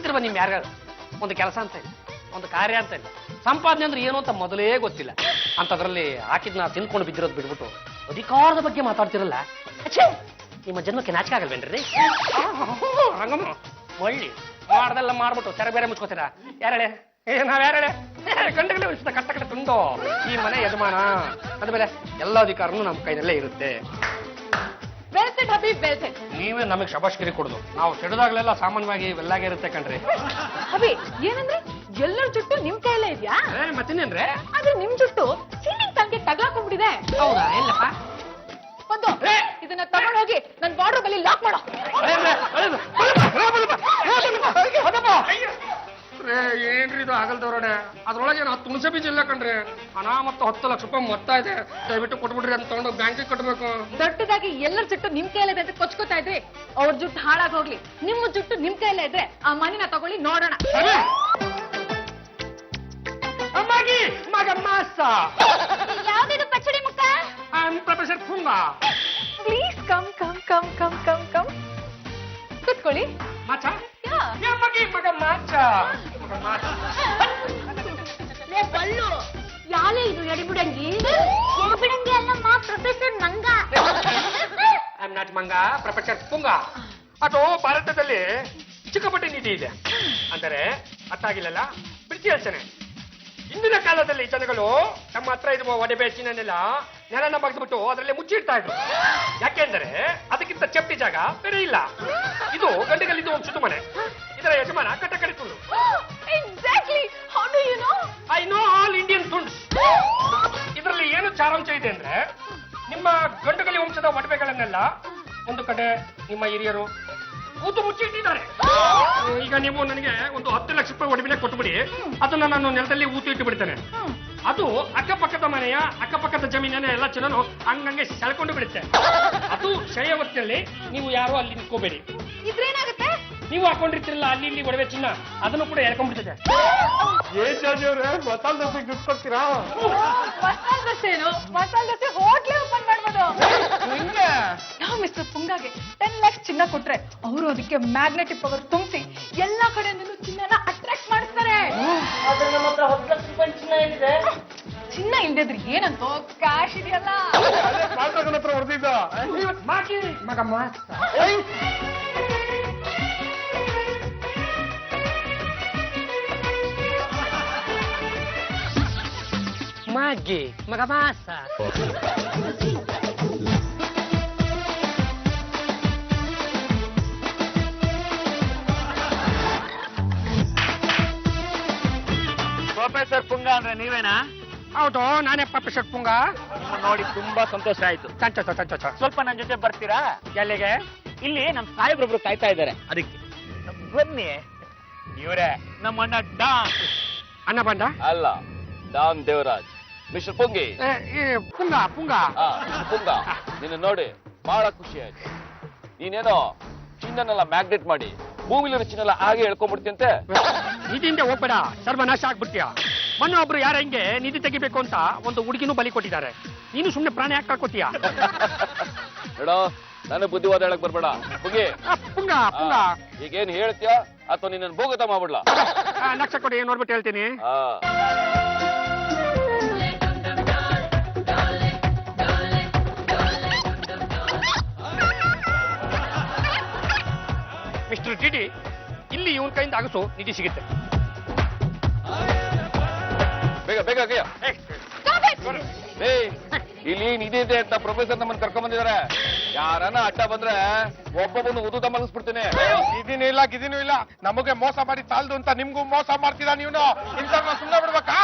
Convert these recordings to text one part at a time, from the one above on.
ಗೊತ್ತಿರುವ ನಿಮ್ ಯಾರು ಒಂದು ಕೆಲಸ ಅಂತ ಇಲ್ಲ, ಒಂದು ಕಾರ್ಯ ಅಂತ ಇಲ್ಲ, ಸಂಪಾದನೆ ಅಂದ್ರೆ ಏನು ಅಂತ ಮೊದಲೇ ಗೊತ್ತಿಲ್ಲ ಅಂತದ್ರಲ್ಲಿ ಹಾಕಿದ್ನ ತಿನ್ಕೊಂಡು ಬಿದ್ದಿರೋದು ಬಿಡ್ಬಿಟ್ಟು ಅಧಿಕಾರದ ಬಗ್ಗೆ ಮಾತಾಡ್ತಿರಲ್ಲ. ನಿಮ್ಮ ಜನ್ಮಕ್ಕೆ ನಾಚಿಕೆ ಆಗಲ್ವೇನ್ರಿ? ಹಂಗಮ್ಮ ಒಳ್ಳಿ ಮಾಡ್ದೆಲ್ಲ ಮಾಡ್ಬಿಟ್ಟು ತೆರೆ ಬೇರೆ ಮುಚ್ಕೋತೀರಾ? ಯಾರಳೆ ನಾವ್ ಯಾರಳೆ ಗಂಡಗಳೇ ಉಳಿಸಿದ ಕಟ್ಟ ಕಟ್ಟ ತುಂಡು ಈ ಮನೆ ಯಜಮಾನ ಅದ್ಮೇಲೆ ಎಲ್ಲ ಅಧಿಕಾರನೂ ನಮ್ಮ ಕೈನಲ್ಲೇ ಇರುತ್ತೆ. ನೀವೇ ನಮಗೆ ಶಬಾಷ್ಗಿರಿ ಕೊಡುದು, ನಾವು ಸಿಡಿದಾಗ್ಲೆಲ್ಲ ಸಾಮಾನ್ಯವಾಗಿ ಇವೆಲ್ಲಾಗೆ ಇರುತ್ತೆ ಕಣ್ರಿ. ಅಭಿ ಏನಂದ್ರೆ ಎಲ್ಲರ ಜುಟ್ಟು ನಿಮ್ ಕೈಯಲ್ಲೇ ಇದ್ಯಾ? ಮತ್ತಿನೇನ್ರೆ ಆದ್ರೆ ನಿಮ್ ಜುಟ್ಟು ಸೀಲಿಂಗ್ ತನಕ ತಗ್ಲಾಕೊಂಡ್ಬಿಟ್ಟಿದೆ. ಹೌದಾ? ಎಲ್ಲಪ್ಪ ಒಂದು ಇದನ್ನ ತಗೊಂಡ್ ಹೋಗಿ ನನ್ ಬಾರ್ಡರ್ ಬಲ್ಲಿ ಲಾಕ್ ಮಾಡೋ. ಏನ್ರಿ ಇದು ಆಗಲ್ದವ್ರಡೆ, ಅದ್ರೊಳಗೆ 10 ಹುಣಸೆ ಬೀಜ ಇಲ್ಲ ಕಣ್ರಿ. ಮತ್ತು 10 ಲಕ್ಷ ರೂಪಾಯಿ ಮೊತ್ತ ಇದೆ, ದಯವಿಟ್ಟು ಕೊಟ್ಬಿಡ್ರಿ ಅಂತ ತಗೊಂಡು ಬ್ಯಾಂಕಿಗೆ ಕಟ್ಟಬೇಕು. ದೊಡ್ಡದಾಗಿ ಎಲ್ಲರ ಜುಟ್ಟು ನಿಮ್ ಕೈಯಲ್ಲಿದೆ ಅಂತ ಕೊಚ್ಕೋತಾ ಇದ್ರಿ, ಅವ್ರ ಜುಟ್ಟು ಹಾಳಾಗಿ ಹೋಗ್ಲಿ, ನಿಮ್ಮ ಜುಟ್ಟು ನಿಮ್ ಕೈಯಲ್ಲೇ ಇದ್ರೆ ಆ ಮನಿನ ತಗೊಳ್ಳಿ ನೋಡೋಣ. ಅಮ್ಮಾಗಿ ಮಗ ಮಾಸ ಯಾವ್ದಿದು ಪಚ್ಚಡಿ ಮುಖ? ಪ್ರೊಫೆಸರ್ ಪುಂಗ. Please come come come come come come ಕೂತ್ಕೊಳ್ಳಿ. ಮಾಚ ಮಗಿ ಮಗ ಮಾಚ ಬಳ್ಳು ಯಾಲೇ ಇದು ಎಡಿಬಿಡಂಗಿ? ಎಡಿಬಿಡಂಗಿ ಅಲ್ಲಮ್ಮ, ಪ್ರೊಫೆಸರ್ ಮಂಗ. ಐ ಆಮ್ ನಾಟ್ ಮಂಗ, ಪ್ರೊಫೆಸರ್ ಪುಂಗ. ಅದು ಭಾರತದಲ್ಲಿ ಚಿಕ್ಕಪಟ್ಟಿ ನೀತಿ ಇದೆ ಅಂದರೆ ಅರ್ಥ ಆಗಿಲ್ಲಲ್ಲ, ಪ್ರೀತಿ ಹೇಳ್ತೇನೆ. ಹಿಂದಿನ ಕಾಲದಲ್ಲಿ ಜನಗಳು ನಮ್ಮ ಹತ್ರ ಇರುವ ಒಡವೆ ಚಿನ್ನನೆಲ್ಲ ನೆಲನ ಬಗ್ದ್ಬಿಟ್ಟು ಅದರಲ್ಲಿ ಮುಚ್ಚಿಡ್ತಾ ಇದ್ರು. ಯಾಕೆಂದರೆ ಅದಕ್ಕಿಂತ ಚಪ್ಪಟಿ ಜಾಗ ಬೇರೆ ಇಲ್ಲ. ಇದು ಗಂಡಿಗಲ್ಲಿದ್ದು ಒಂದು ಸುತ್ತು ಮನೆ, ಇದರ ಯಜಮಾನ ಕಟ್ಟ ಕಡಿತುಂಡು. Exactly, how do you know? I know all Indian ತುಂಡ್ಸ್. ಇದರಲ್ಲಿ ಏನು ಚಾರಾಂಶ ಇದೆ ಅಂದ್ರೆ, ನಿಮ್ಮ ಗಂಡುಗಲಿ ವಂಶದ ಒಡವೆಗಳನ್ನೆಲ್ಲ ಒಂದು ಕಡೆ ನಿಮ್ಮ ಹಿರಿಯರು ಊತು ಮುಚ್ಚಿಟ್ಟಿದ್ದಾರೆ. ಈಗ ನೀವು ನನಗೆ ಒಂದು 10 ಲಕ್ಷ ರೂಪಾಯಿ ಒಡವೆನೆ ಕೊಟ್ಟುಬಿಡಿ, ಅದನ್ನ ನಾನು ನೆಲದಲ್ಲಿ ಊತು ಇಟ್ಟು ಬಿಡ್ತೇನೆ. ಅದು ಅಕ್ಕಪಕ್ಕದ ಮನೆಯ ಅಕ್ಕಪಕ್ಕದ ಜಮೀನನ್ನ ಎಲ್ಲ ಚಿನ್ನನು ಹಂಗಂಗೆ ಸೆಳ್ಕೊಂಡು ಬಿಡುತ್ತೆ. ಅದು ಕ್ಷಯ ಹೊತ್ತಿನಲ್ಲಿ ನೀವು ಯಾರು ಅಲ್ಲಿ ನಿಂತ್ಕೋಬೇಡಿ. ಇದ್ರೇನಾಗುತ್ತೆ? ನೀವು ಹಾಕೊಂಡಿರ್ತಿರಲ್ಲ ಅಲ್ಲಿ ಇಲ್ಲಿ ಒಡವೆ ಚಿನ್ನ, ಅದನ್ನು ಕೂಡ ಎಳ್ಕೊಂಡ್ಬಿಡ್ತದೆ. ಏನ್ ಜಾಜಿ ಅವ್ರೆ, ಮಸಾಲ ದೋಸೆಗೆ ದುಡ್ಡು ಕೊಡ್ತೀರಾ? ಮಸಾಲ ದೋಸೆ ಏನು? ಮಸಾಲ ದೋಸೆ ಹೋಟ್ಲೆ ಓಪನ್ ಮಾಡ್ಬೋದು. ನಾವು ಮಿಸ್ಟರ್ ಪುಂಗಾಗೆ 10 ಲಕ್ಷ ಚಿನ್ನ ಕೊಟ್ರೆ ಅವರು ಅದಕ್ಕೆ ಮ್ಯಾಗ್ನೆಟಿಕ್ ಪವರ್ ತುಂಬಿಸಿ ಎಲ್ಲಾ ಕಡೆಯಿಂದಲೂ ಚಿನ್ನನ ಅಟ್ರಾಕ್ಟ್ ಮಾಡಿಸ್ತಾರೆ. ನಮ್ಮ ಹತ್ರ 10 ಲಕ್ಷ ರೂಪಾಯಿ ಚಿನ್ನ ಏನಿದೆ? ಚಿನ್ನ ಇಲ್ದಿದ್ರೆ ಏನಂತೋ ಕ್ಯಾಶ್ ಇದೆಯಲ್ಲ. ಹತ್ರ ಹೊಡೆದಿದ್ದ ಮಗ ಮಾಸ. ಮಾಗಿ ಮಗ ಮಾಸ. ಪ್ರೊಫೆಸರ್ ಪುಂಗ ಅಂದ್ರೆ ನೀವೇನಾ? ಹೌದು, ನಾನೇ ಪ್ರೊಫೆಸರ್ ಪುಂಗ. ನೋಡಿ ತುಂಬಾ ಸಂತೋಷ ಆಯ್ತು. ಸ್ವಲ್ಪ ನನ್ನ ಜೊತೆ ಬರ್ತೀರಾ? ಎಲ್ಲಿಗೆ? ಇಲ್ಲಿ ನಮ್ ಸಾಹೇಬ್ರೊಬ್ರು ಕಾಯ್ತಾ ಇದ್ದಾರೆ, ಅದಕ್ಕೆ ಬನ್ನಿ. ಇವರೇ ನಮ್ಮ ಅಣ್ಣ ಡಾನ್. ಅಣ್ಣ ಬಂದ? ಅಲ್ಲ, ಡಾನ್ ದೇವರಾಜ್. ಮಿಸ್ಟರ್ ಪುಂಗಿ. ಪುಂಗ ಪುಂಗ ಪುಂಗ, ನಿನ್ನ ನೋಡಿ ಬಹಳ ಖುಷಿ ಆಯ್ತು. ನೀನೇನೋ ಚಿನ್ನನೆಲ್ಲ ಮ್ಯಾಗ್ನೆಟ್ ಮಾಡಿ ಭೂಮಿಲಿರೋ ಚಿನ್ನೆಲ್ಲ ಹಾಗೆ ಹೇಳ್ಕೊಂಡ್ಬಿಡ್ತೀಯಂತೆ. ನಿಧಿಯಿಂದ ಹೋಗ್ಬೇಡ, ಸರ್ವನಾಶ ಆಗ್ಬಿಡ್ತೀಯ. ಮೊನ್ನೆ ಒಬ್ರು ಯಾರ ಹಿಂಗೆ ನಿಧಿ ತೆಗಿಬೇಕು ಅಂತ ಒಂದು ಹುಡುಗಿನೂ ಬಲಿ ಕೊಟ್ಟಿದ್ದಾರೆ. ನೀನು ಸುಮ್ನೆ ಪ್ರಾಣ ಯಾಕೆ ಕಳ್ಕೊತೀಯ? ಹೇಳೋ, ನನಗೆ ಬುದ್ಧಿವಾದ ಹೇಳಕ್ ಬರ್ಬೇಡ. ಪುಂಗಿ ಪುಂಗ ಪುಂಗ, ಈಗೇನ್ ಹೇಳ್ತೀಯ ಅಥವಾ ನಿನ್ನ ಭೂಗತ ಮಾಡ್ಬಿಡ್ಲಾ? ಲಕ್ಷ ಕೊಡಿ, ನೋಡ್ಬಿಟ್ಟು ಹೇಳ್ತೀನಿ. ಮಿಸ್ಟರ್ ಟಿಡಿ, ಇಲ್ಲಿ ಇವನ್ ಕೈಯಿಂದ ಆಗಸು ನಿಧಿ ಸಿಗುತ್ತೆ. ಬೇಗ ಬೇಗ ಇಲ್ಲಿ ನಿಧಿ ಇದೆ ಅಂತ ಪ್ರೊಫೆಸರ್ ನಮ್ಮನ್ನ ಕರ್ಕೊಂಡ್ ಬಂದಿದ್ದಾರೆ. ಯಾರನ್ನ ಅಡ್ಡ ಬಂದ್ರೆ ಒಬ್ಬೊಬ್ಬನು ಉದುದ ಮಲಗಿಸ್ಬಿಡ್ತೀನಿ. ಇದೀನಿ ಇಲ್ಲ, ನಮಗೆ ಮೋಸ ಮಾಡಿ ಸಾಲದು ಅಂತ ನಿಮ್ಗೂ ಮೋಸ ಮಾಡ್ತೀರಾ ನೀವು? ಇಂಥ ಸುಮ್ಮನೆ ಬಿಡ್ಬೇಕಾ?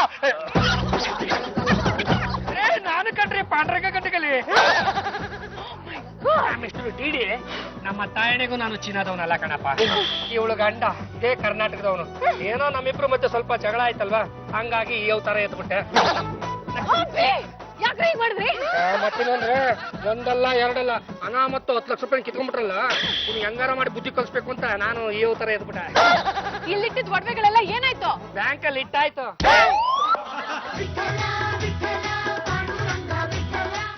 ನಾನು ಕಣ್ರಿ ಪಾಂಡ್ರಂಗ ಗಂಟೆಗಲಿ. ಮಿಸ್ಟರ್ ಟಿಡಿ, ನಮ್ಮ ತಾಯಣೆಗೂ ನಾನು ಚೀನಾದವನಲ್ಲ ಕಣಪ್ಪ. ಇವಳು ಗಂಡ ಇದೇ ಕರ್ನಾಟಕದವನು. ಏನೋ ನಮ್ಮಿಬ್ರು ಮತ್ತೆ ಸ್ವಲ್ಪ ಜಗಳ ಆಯ್ತಲ್ವಾ, ಹಂಗಾಗಿ ಈ ಅವತಾರ ಎತ್ಬಿಟ್ಟೆ. ಯಾಕ್ರಿ ಹೀಗ್ ಮಾಡಿದ್ರಿ? ಮತ್ತೇನಂದ್ರೆ ಒಂದಲ್ಲ ಎರಡಲ್ಲ ಮತ್ತು 10 ಲಕ್ಷ ರೂಪಾಯಿ ಕಿತ್ಕೊಂಡ್ಬಿಟ್ರಲ್ಲ, ನೀವು ಹೆಂಗಾರ ಮಾಡಿ ಬುದ್ಧಿ ಕಲಿಸ್ಬೇಕು ಅಂತ ನಾನು ಈ ಅವತಾರ ಎತ್ಬಿಟ್ಟೆ. ಇಲ್ಲಿಟ್ಟಿದ್ ಒಡವೆಗಳೆಲ್ಲ ಏನಾಯ್ತು? ಬ್ಯಾಂಕಲ್ಲಿ ಇಟ್ಟಾಯ್ತು.